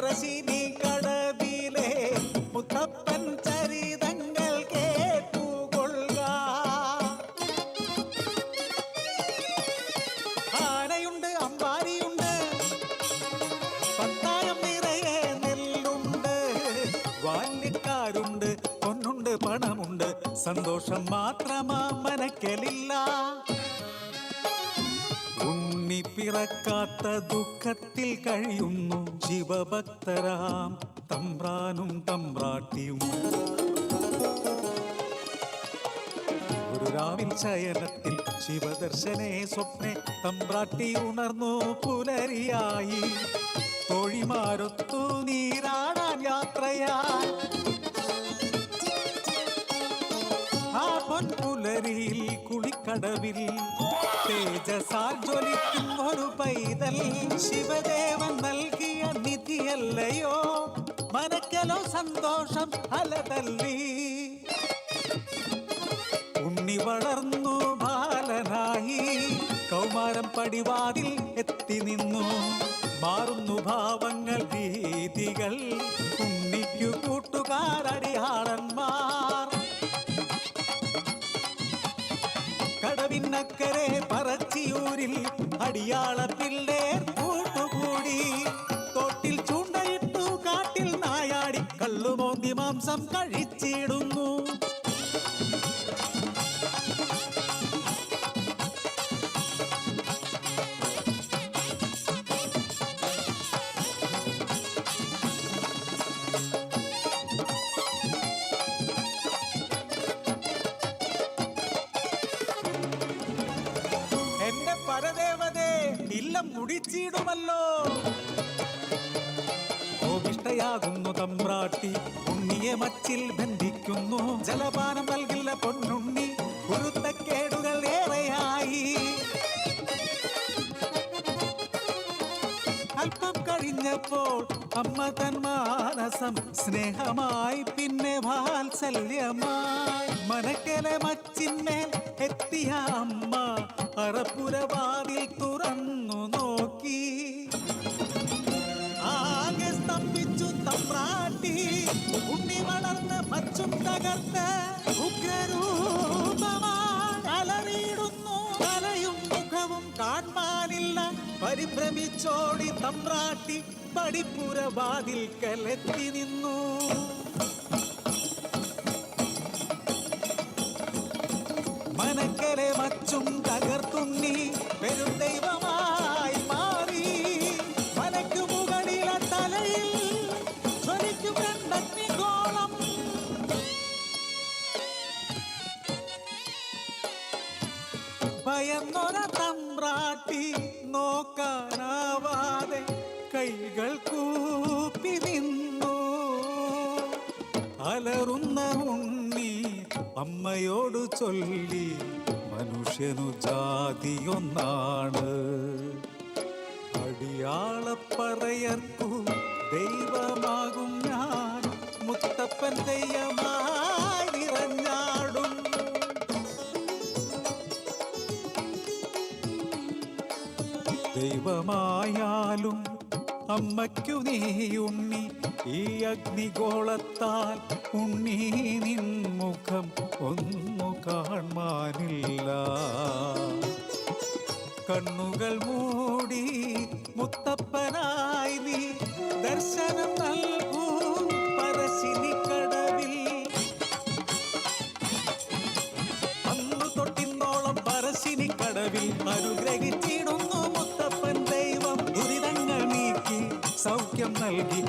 പറശ്ശിനി കടവിലെ മുത്തപ്പൻ ചരിതങ്ങൾ കേട്ടുകൊള്ളുക. ആനയുണ്ട്, അമ്പാരിയുണ്ട്, പത്തായം നിറയെ നെല്ലുണ്ട്, ബാല്യക്കാരുണ്ട്, പൊന്നുണ്ട്, പണമുണ്ട്, സന്തോഷം മാത്രമാ മനക്കലില്ല. ഉണ്ണി പിറക്കാത്ത ദുഃഖത്തിൽ കഴിയുന്നു ശിവഭക്തരാം തമ്പ്രാനും തമ്പ്രാട്ടിയും. ഒരു രാവിൽ ശയനത്തിൽ ശിവദർശനേ സ്വപ്നെ തമ്പ്രാട്ടി ഉണർന്നു പുലരിയായി. തോഴിമാരൊത്തു നീരാടാൻ യാത്രയായി. ആ പൊൻപുലരിയിൽ കുളിക്കടവിൽ തേജസാൽ ജ്വലിക്കും ഒരു പൈതൽ ശിവദേവൻ നൽകിയ നിധിയല്ലയോ. മനക്കലോ സന്തോഷം അലതല്ലി. ഉണ്ണി വളർന്നു ബാലനായി, കൗമാരം പടിവാതിൽ എത്തി നിന്നു. മാറുന്നു ഭാവങ്ങൾ, രീതികൾ, ഉണ്ണിക്കു കൂട്ടുകാരടിയാളന്മാർ. കടവിനക്കരെ പറച്ചിയൂരിൽ അടിയാള പിള്ളേർ കൂട്ടുകൂടി. തോട്ടിൽ ചൂണ്ടയിട്ടു കാട്ടിൽ നായാടി കള്ളുമോന്തി മാംസം കഴിച്ചിടുന്നു. എന്റെ പരദേവതേ, ഇല്ലം മുടിച്ചിടുമല്ലോ. കോപിഷ്ടയാകുന്നു തമ്പ്രാട്ടി, ഉണ്ണിയെ മച്ചിൽ ബന്ധിക്കുന്നു. ജലപാനം നൽകില്ല പൊന്നുണ്ണി, കുരുത്തക്കേടുകൾ ഏറെയായി. അല്പം കഴിഞ്ഞപ്പോൾ അമ്മ തൻ മാനസം സ്നേഹമായി, പിന്നെ വാത്സല്യമായി. മനക്കലെ മച്ചിന്മേൽ എത്തിയ അമ്മ അറപ്പുരവാതിൽ തുറന്നു നോക്കി. ആകെ സ്തംഭിച്ചു തമ്പ്രാട്ടി. ഉണ്ണി വളർന്ന് മച്ചും തകർത്ത് ഉഗ്രരൂപമായി അലറിയിടുന്നു. തലയും മുഖവും കാണാനില്ല. പരിഭ്രമിച്ചോടി തമ്പ്രാട്ടി പടിപ്പുരവാതിൽക്കലെത്തി നിന്നു. മനക്കലെ മച്ചും തകർത്തുണ്ണി പെരും ദൈവമായി മാറി. മനക്കു മുകളിലെ തലയിൽ ജ്വലിക്കും രണ്ടഗ്നിഗോളം. ഭയന്നൊര തമ്പ്രാട്ടി നോക്കാനാവാതെ കൈകൾ കൂപ്പി നിന്നു. അലറുന്ന ഉണ്ണി അമ്മയോട് ചൊല്ലി, മനുഷ്യനു ജാതിയൊന്നാണ്. അടിയാളപ്പറയർക്കു ദൈവമാകും ഞാൻ, മുത്തപ്പൻ ദൈവമായി നിറഞ്ഞാടും. ദൈവമായാലും അമ്മയ്ക്കു നീ ഉണ്ണി, ഈ അഗ്നിഗോളത്താൽ ഉണ്ണി നിൻ മുഖം ഒന്നു കാണാനില്ല. കണ്ണുകൾ മൂടി മുത്തപ്പനായി നീ ദർശനം നൽകൂ പറശ്ശിനി കടവിൽ. അന്നു തൊട്ടിന്നോളം പറശ്ശിനി കടവിൽ അനുഗ്രഹിച്ചിടുന്നു മുത്തപ്പൻ ദൈവം. ദുരിതങ്ങൾ നീക്കി സൗഖ്യം നൽകി